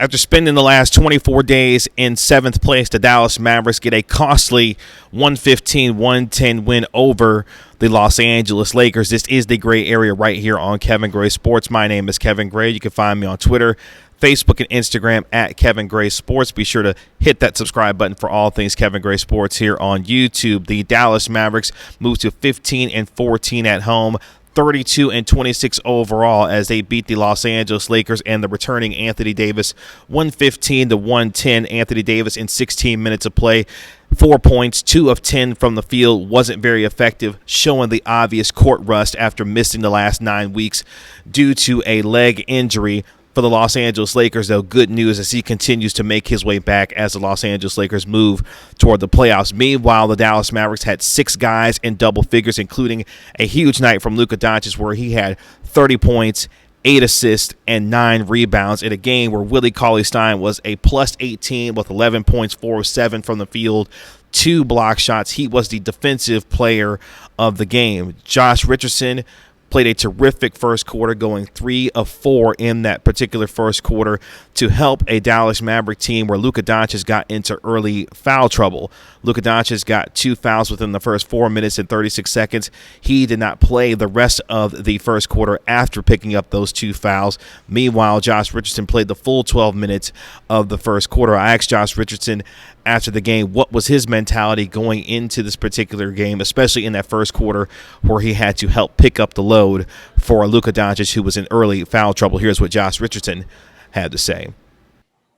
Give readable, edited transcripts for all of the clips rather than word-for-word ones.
After spending the last 24 days in 7th place, the Dallas Mavericks get a costly 115-110 win over the Los Angeles Lakers. This is the Gray Area right here on Kevin Gray Sports. My name is Kevin Gray. You can find me on Twitter, Facebook, and Instagram at Kevin Gray Sports. Be sure to hit that subscribe button for all things Kevin Gray Sports here on YouTube. The Dallas Mavericks move to 15-14 at home, 32-26 overall as they beat the Los Angeles Lakers and the returning Anthony Davis 115-110. Anthony Davis in 16 minutes of play, 4 points, 2 of 10 from the field, wasn't very effective, showing the obvious court rust after missing the last 9 weeks due to a leg injury. For the Los Angeles Lakers, though, good news as he continues to make his way back as the Los Angeles Lakers move toward the playoffs. Meanwhile, the Dallas Mavericks had 6 guys in double figures, including a huge night from Luka Doncic where he had 30 points, 8 assists, and 9 rebounds in a game where Willie Cauley-Stein was a plus 18 with 11 points, 4 of 7 from the field, 2 block shots. He was the defensive player of the game. Josh Richardson played a terrific first quarter, going 3 of 4 in that particular first quarter to help a Dallas Maverick team where Luka Doncic got into early foul trouble. Luka Doncic got 2 fouls within the first 4 minutes and 36 seconds. He did not play the rest of the first quarter after picking up those 2 fouls. Meanwhile, Josh Richardson played the full 12 minutes of the first quarter. I asked Josh Richardson after the game what was his mentality going into this particular game, especially in that first quarter where he had to help pick up the load for Luka Doncic, who was in early foul trouble. Here's what Josh Richardson had to say.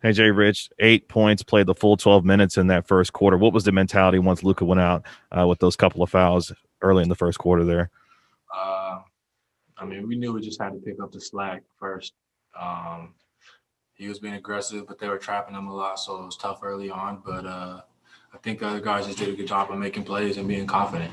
Hey, Jay Rich, 8 points, played the full 12 minutes in that first quarter. What was the mentality once Luka went out with those couple of fouls early in the first quarter there? We knew we just had to pick up the slack first. He was being aggressive, but they were trapping him a lot, so it was tough early on. But I think the other guys just did a good job of making plays and being confident.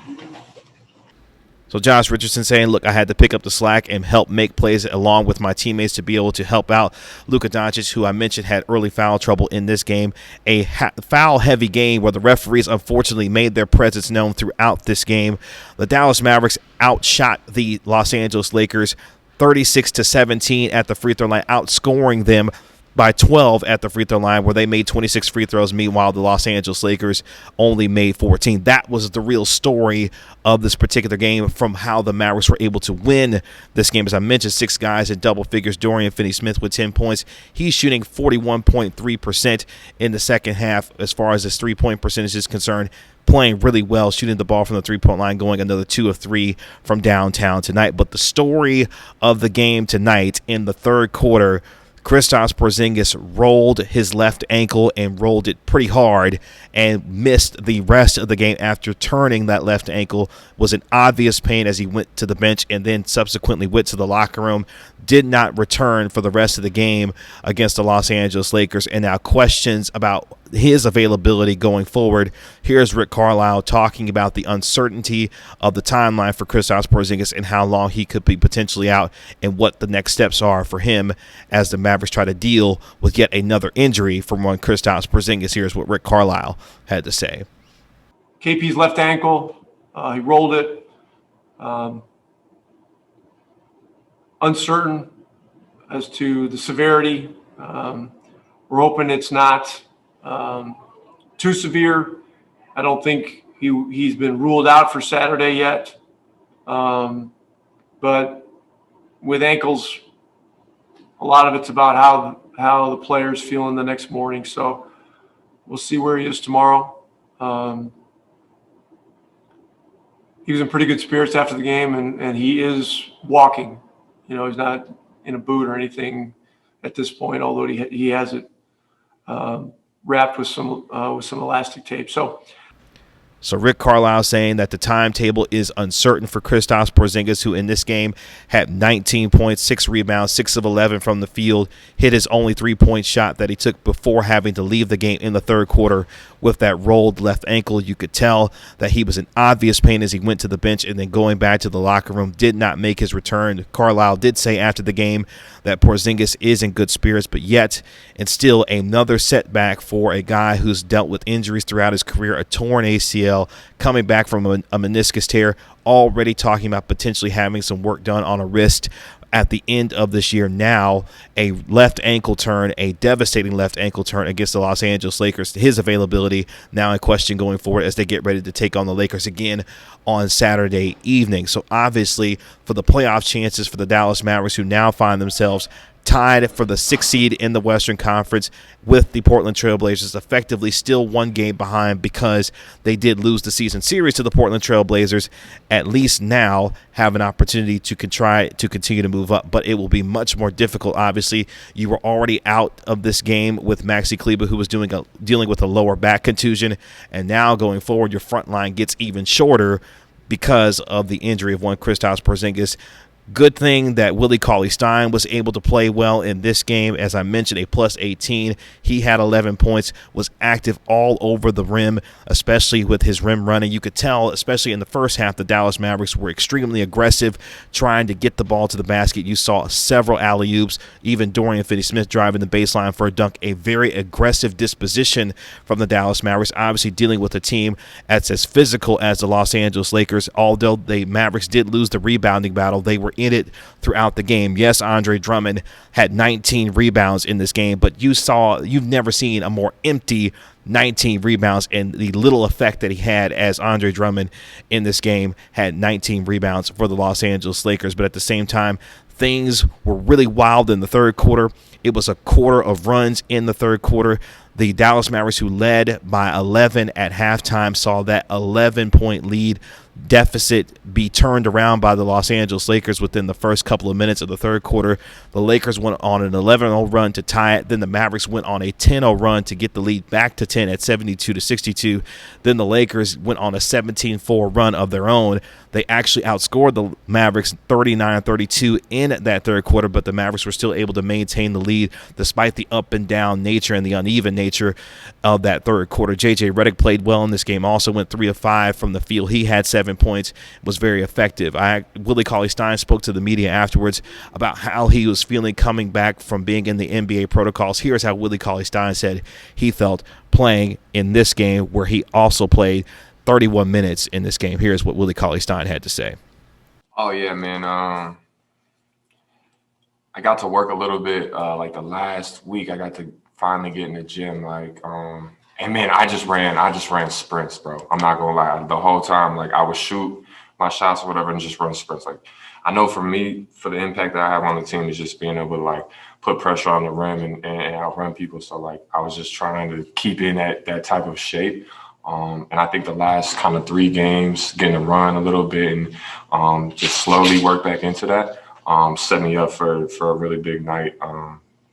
So Josh Richardson saying, look, I had to pick up the slack and help make plays along with my teammates to be able to help out Luka Doncic, who I mentioned had early foul trouble in this game. A foul-heavy game where the referees unfortunately made their presence known throughout this game. The Dallas Mavericks outshot the Los Angeles Lakers 36-17 at the free throw line, outscoring them by 12 at the free throw line where they made 26 free throws. Meanwhile, the Los Angeles Lakers only made 14. That was the real story of this particular game from how the Mavericks were able to win this game. As I mentioned, 6 guys in double figures. Dorian Finney-Smith with 10 points. He's shooting 41.3% in the second half as far as his three-point percentage is concerned. Playing really well, shooting the ball from the three-point line, going another 2 of 3 from downtown tonight. But the story of the game tonight in the third quarter, Kristaps Porzingis rolled his left ankle and rolled it pretty hard and missed the rest of the game after turning that left ankle. Was in obvious pain as he went to the bench and then subsequently went to the locker room. Did not return for the rest of the game against the Los Angeles Lakers. And now questions about his availability going forward. Here's Rick Carlisle talking about the uncertainty of the timeline for Kristaps Porzingis and how long he could be potentially out and what the next steps are for him as the Mavericks try to deal with yet another injury from one Kristaps Porzingis. Here's what Rick Carlisle had to say. KP's left ankle, he rolled it. Uncertain as to the severity. We're hoping it's not too severe. I don't think he's been ruled out for Saturday yet. But with ankles, a lot of it's about how the player's feeling the next morning. So we'll see where he is tomorrow. He was in pretty good spirits after the game, and he is walking. You know, he's not in a boot or anything at this point, although he has it wrapped with some elastic tape. So Rick Carlisle saying that the timetable is uncertain for Kristaps Porzingis, who in this game had 19 points, 6 rebounds, 6 of 11 from the field, hit his only 3-point shot that he took before having to leave the game in the third quarter with that rolled left ankle. You could tell that he was in obvious pain as he went to the bench and then going back to the locker room, did not make his return. Carlisle did say after the game that Porzingis is in good spirits, but yet and still another setback for a guy who's dealt with injuries throughout his career, a torn ACL, coming back from a meniscus tear, already talking about potentially having some work done on a wrist at the end of this year. Now a left ankle turn, a devastating left ankle turn against the Los Angeles Lakers. His availability now in question going forward as they get ready to take on the Lakers again on Saturday evening. So obviously for the playoff chances for the Dallas Mavericks, who now find themselves tied for the 6th seed in the Western Conference with the Portland Trail Blazers, effectively still one game behind because they did lose the season series to the Portland Trail Blazers, at least now have an opportunity to try to continue to move up. But it will be much more difficult. Obviously, you were already out of this game with Maxi Kleber, who was dealing with a lower back contusion, and now going forward, your front line gets even shorter because of the injury of one Kristaps Porzingis. Good thing that Willie Cauley-Stein was able to play well in this game. As I mentioned, a plus 18. He had 11 points, was active all over the rim, especially with his rim running. You could tell, especially in the first half, the Dallas Mavericks were extremely aggressive trying to get the ball to the basket. You saw several alley-oops, even Dorian Finney-Smith driving the baseline for a dunk. A very aggressive disposition from the Dallas Mavericks, obviously dealing with a team that's as physical as the Los Angeles Lakers. Although the Mavericks did lose the rebounding battle, they were in it throughout the game. Yes, Andre Drummond had 19 rebounds in this game, but you've never seen a more empty 19 rebounds, and the little effect that he had as Andre Drummond in this game had 19 rebounds for the Los Angeles Lakers. But at the same time, things were really wild in the third quarter. It was a quarter of runs in the third quarter. The Dallas Mavericks, who led by 11 at halftime, saw that 11-point lead deficit be turned around by the Los Angeles Lakers within the first couple of minutes of the third quarter. The Lakers went on an 11-0 run to tie it. Then the Mavericks went on a 10-0 run to get the lead back to 10 at 72-62. Then the Lakers went on a 17-4 run of their own. They actually outscored the Mavericks 39-32 in that third quarter, but the Mavericks were still able to maintain the lead despite the up and down nature and the uneven nature of that third quarter. J.J. Redick played well in this game, also went 3 of 5 from the field. He had 7 points, was very effective. Willie Cauley-Stein spoke to the media afterwards about how he was feeling coming back from being in the NBA protocols. Here's how Willie Cauley-Stein said he felt playing in this game, where he also played 31 minutes in this game. Here's what Willie Cauley-Stein had to say. Oh, yeah, man. I got to work a little bit like the last week. I got to finally get in the gym. And man, I just ran sprints, bro. I'm not gonna lie. The whole time, like, I would shoot my shots or whatever and just run sprints. Like, I know for me, for the impact that I have on the team is just being able to like put pressure on the rim and outrun people. So like, I was just trying to keep in that type of shape. And I think the last kind of 3 games, getting to run a little bit and just slowly work back into that, set me up for a really big night.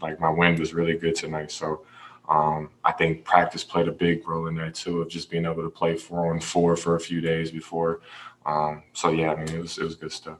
Like, my wind was really good tonight. So I think practice played a big role in that too, of just being able to play 4-on-4 for a few days before. So yeah, I mean, it was good stuff.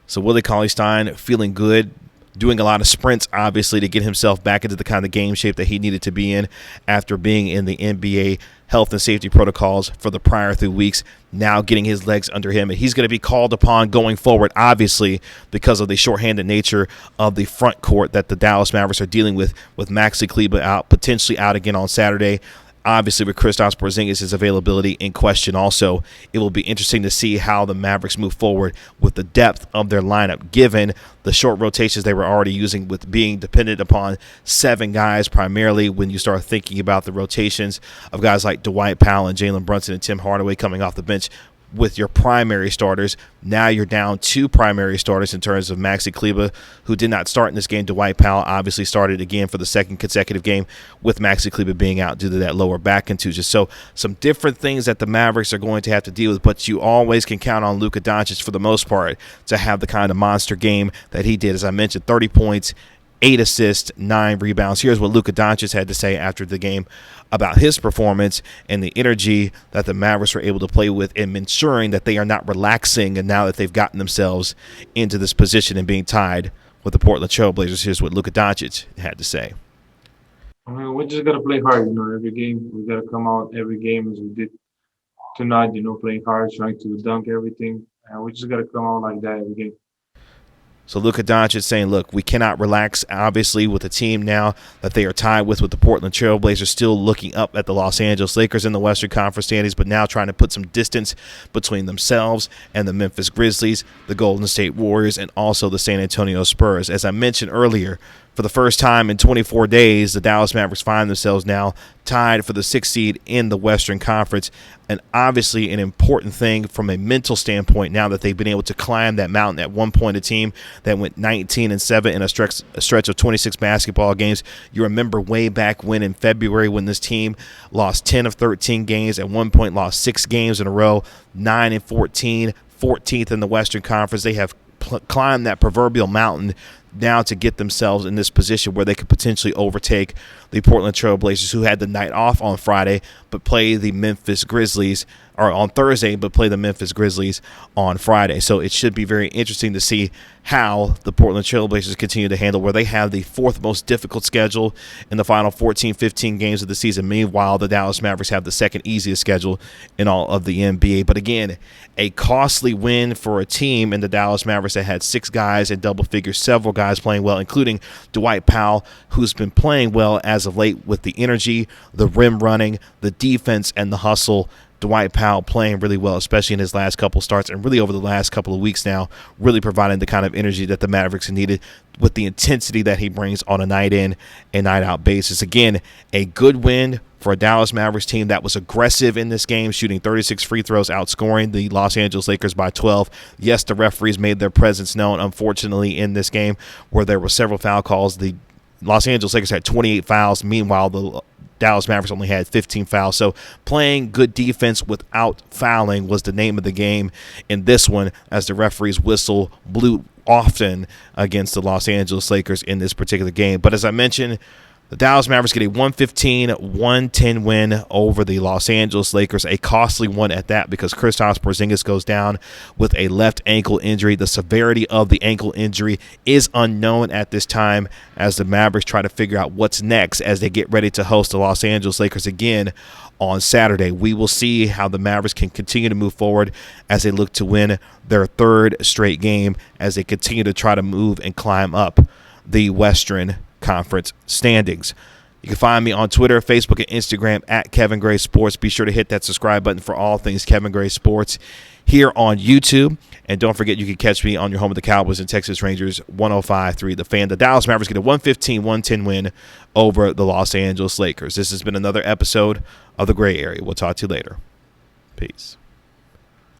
So Willie Cauley-Stein feeling good, doing a lot of sprints, obviously, to get himself back into the kind of game shape that he needed to be in after being in the NBA health and safety protocols for the prior 3 weeks, now getting his legs under him. And he's going to be called upon going forward, obviously, because of the shorthanded nature of the front court that the Dallas Mavericks are dealing with Maxi Kleber out, potentially out again on Saturday. Obviously, with Kristaps Porzingis' availability in question also, it will be interesting to see how the Mavericks move forward with the depth of their lineup, given the short rotations they were already using, with being dependent upon 7 guys primarily. When you start thinking about the rotations of guys like Dwight Powell and Jalen Brunson and Tim Hardaway coming off the bench with your primary starters, now you're down 2 primary starters in terms of Maxi Kleber, who did not start in this game. Dwight Powell obviously started again for the 2nd consecutive game with Maxi Kleber being out due to that lower back contusion. So some different things that the Mavericks are going to have to deal with, but you always can count on Luka Doncic for the most part to have the kind of monster game that he did. As I mentioned, 30 points, 8 assists, 9 rebounds. Here's what Luka Doncic had to say after the game about his performance and the energy that the Mavericks were able to play with, and ensuring that they are not relaxing, and now that they've gotten themselves into this position and being tied with the Portland Trail Blazers. Here's what Luka Doncic had to say. We just gotta play hard, every game. We gotta come out every game as we did tonight, playing hard, trying to dunk everything. And we just gotta come out like that every game. So Luka Doncic saying, look, we cannot relax, obviously, with a team now that they are tied with the Portland Trail Blazers, still looking up at the Los Angeles Lakers in the Western Conference standings, but now trying to put some distance between themselves and the Memphis Grizzlies, the Golden State Warriors, and also the San Antonio Spurs. As I mentioned earlier, for the first time in 24 days, the Dallas Mavericks find themselves now tied for the 6th seed in the Western Conference, and obviously an important thing from a mental standpoint now that they've been able to climb that mountain. At one point, a team that went 19-7 in a stretch of 26 basketball games. You remember way back when in February when this team lost 10 of 13 games, at one point lost 6 games in a row, 9-14, 14th in the Western Conference. They have climbed that proverbial mountain now to get themselves in this position where they could potentially overtake the Portland Trail Blazers, who had the night off on Friday but play the Memphis Grizzlies, or on Thursday but play the Memphis Grizzlies on Friday. So it should be very interesting to see how the Portland Trail Blazers continue to handle where they have the 4th most difficult schedule in the final 14-15 games of the season. Meanwhile, the Dallas Mavericks have the 2nd easiest schedule in all of the NBA. But again, a costly win for a team in the Dallas Mavericks that had 6 guys in double figures, several guys playing well, including Dwight Powell, who's been playing well as of late with the energy, the rim running, the defense, and the hustle. Dwight Powell playing really well, especially in his last couple starts and really over the last couple of weeks now, really providing the kind of energy that the Mavericks needed with the intensity that he brings on a night in and night out basis. Again, a good win for a Dallas Mavericks team that was aggressive in this game, shooting 36 free throws, outscoring the Los Angeles Lakers by 12. Yes, the referees made their presence known, unfortunately, in this game where there were several foul calls. The Los Angeles Lakers had 28 fouls. Meanwhile, the Dallas Mavericks only had 15 fouls. So playing good defense without fouling was the name of the game in this one, as the referees whistle blew often against the Los Angeles Lakers in this particular game. But as I mentioned, the Dallas Mavericks get a 115-110 win over the Los Angeles Lakers, a costly one at that because Kristaps Porzingis goes down with a left ankle injury. The severity of the ankle injury is unknown at this time as the Mavericks try to figure out what's next as they get ready to host the Los Angeles Lakers again on Saturday. We will see how the Mavericks can continue to move forward as they look to win their 3rd straight game as they continue to try to move and climb up the Western Conference standings. You can find me on Twitter, Facebook, and Instagram at Kevin Gray Sports. Be sure to hit that subscribe button for all things Kevin Gray Sports here on YouTube. And don't forget, you can catch me on your home of the Cowboys and Texas Rangers 105.3 The Fan. The Dallas Mavericks get a 115-110 win over the Los Angeles Lakers. This has been another episode of The Gray Area. We'll talk to you later. Peace.